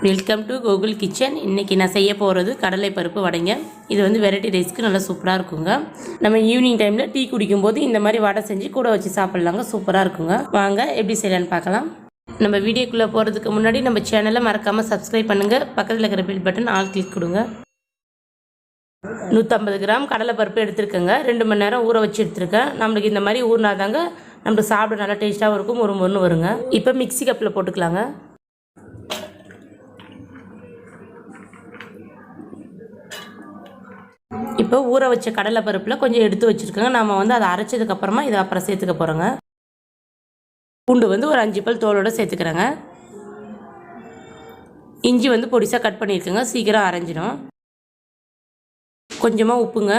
Welcome to Gokul kitchen. இன்றைக்கி நான் செய்ய போகிறது கடலை பருப்பு வடைங்க. இது வந்து வெரைட்டி ரைஸ்க்கு நல்லா சூப்பராக இருக்குங்க. நம்ம ஈவினிங் டைமில் டீ குடிக்கும்போது இந்த மாதிரி வடை செஞ்சு கூட வச்சு சாப்பிட்லாங்க. சூப்பராக இருக்குங்க. வாங்க எப்படி செய்யலான்னு பார்க்கலாம். நம்ம வீடியோக்குள்ளே போகிறதுக்கு முன்னாடி நம்ம சேனலை மறக்காமல் சப்ஸ்கிரைப் பண்ணுங்கள். பக்கத்தில் இருக்கிற பில் பட்டன் ஆல் கிளிக் கொடுங்க. 150 கிராம் கடலை பருப்பு எடுத்துருக்கேங்க. 2 மணி நேரம் ஊற வச்சு எடுத்துருக்கேன். நம்மளுக்கு இந்த மாதிரி ஊறினாதாங்க நம்மளுக்கு சாப்பிட நல்லா டேஸ்ட்டாகவும் இருக்கும், ஒரு மொன்று வருங்க. இப்போ மிக்ஸி கப்பில் போட்டுக்கலாங்க. இப்போ ஊற வச்ச கடலை பருப்பில் கொஞ்சம் எடுத்து வச்சுருக்கோங்க. நம்ம வந்து அதை அரைச்சதுக்கப்புறமா இதை அப்புறம் சேர்த்துக்க போகிறோங்க. பூண்டு வந்து ஒரு 5 பல் தோலோடு சேர்த்துக்கிறேங்க. இஞ்சி வந்து பொடிசாக கட் பண்ணியிருக்கேங்க, சீக்கிரம் அரைஞ்சிடும். கொஞ்சமாக உப்புங்க.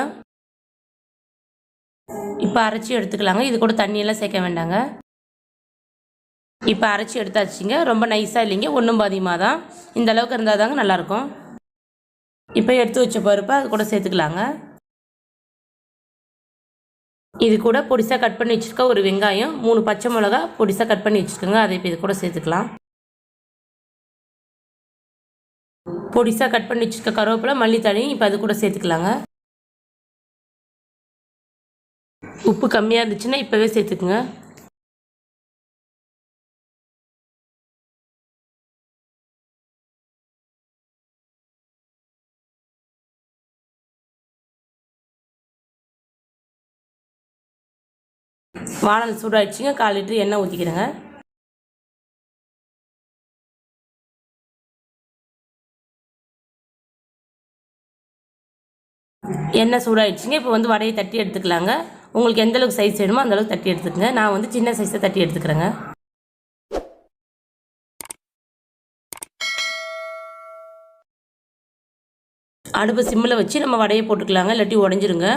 இப்போ அரைச்சி எடுத்துக்கலாங்க. இது கூட தண்ணியெல்லாம் சேர்க்க வேண்டாங்க. இப்போ அரைச்சி எடுத்தாச்சுங்க. ரொம்ப நைஸாக இல்லைங்க, ஒன்றும் பாதியமாக தான். இந்த அளவுக்கு இருந்தால் தாங்க நல்லாயிருக்கும். இப்போ எடுத்து வச்ச பருப்பை அது கூட சேர்த்துக்கலாங்க. இது கூட பொடிசாக கட் பண்ணி வச்சுருக்க ஒரு வெங்காயம், 3 பச்சை மிளகா பொடிசாக கட் பண்ணி வச்சுருக்கோங்க. அதை இப்போ இது கூட சேர்த்துக்கலாம். பொடிசாக கட் பண்ணி வச்சுருக்க கருவேப்பிலை, மல்லித்தழையும் இப்போ அது கூட சேர்த்துக்கலாங்க. உப்பு கம்மியாக இருந்துச்சுன்னா இப்போவே சேர்த்துக்குங்க. வானல் சூடாகிடுச்சிங்க. 1/4 லிட்டர் எண்ணெய் ஊற்றிக்கிறேங்க. எண்ணெய் சூடாகிடுச்சிங்க. இப்போ வந்து வடையை தட்டி எடுத்துக்கலாங்க. உங்களுக்கு எந்த அளவுக்கு சைஸ் வேணுமோ அந்தளவுக்கு தட்டி எடுத்துக்கங்க. நான் வந்து சின்ன சைஸை தட்டி எடுத்துக்கிறேங்க. அடுப்பு சிம்மில் வச்சு நம்ம வடையை போட்டுக்கலாங்க, இல்லாட்டி உடஞ்சிருங்க.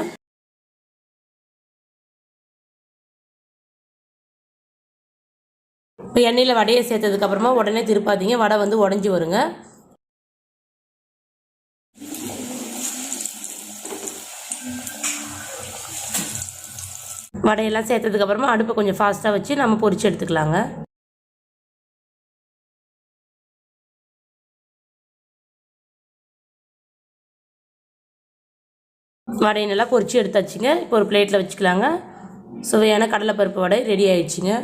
இப்போ எண்ணெயில் வடையை சேர்த்ததுக்கப்புறமா உடனே திருப்பாதீங்க, வடை வந்து உடஞ்சி வருங்க. வடையெல்லாம் சேர்த்ததுக்கப்புறமா அடுப்பை கொஞ்சம் ஃபாஸ்ட்டாக வச்சு நம்ம பொரிச்சு எடுத்துக்கலாங்க. வடையை நல்லா பொரிச்சு எடுத்தாச்சுங்க. இப்போ ஒரு பிளேட்டில் வச்சுக்கலாங்க. சுவையான கடலைப்பருப்பு வடை ரெடி ஆயிடுச்சுங்க.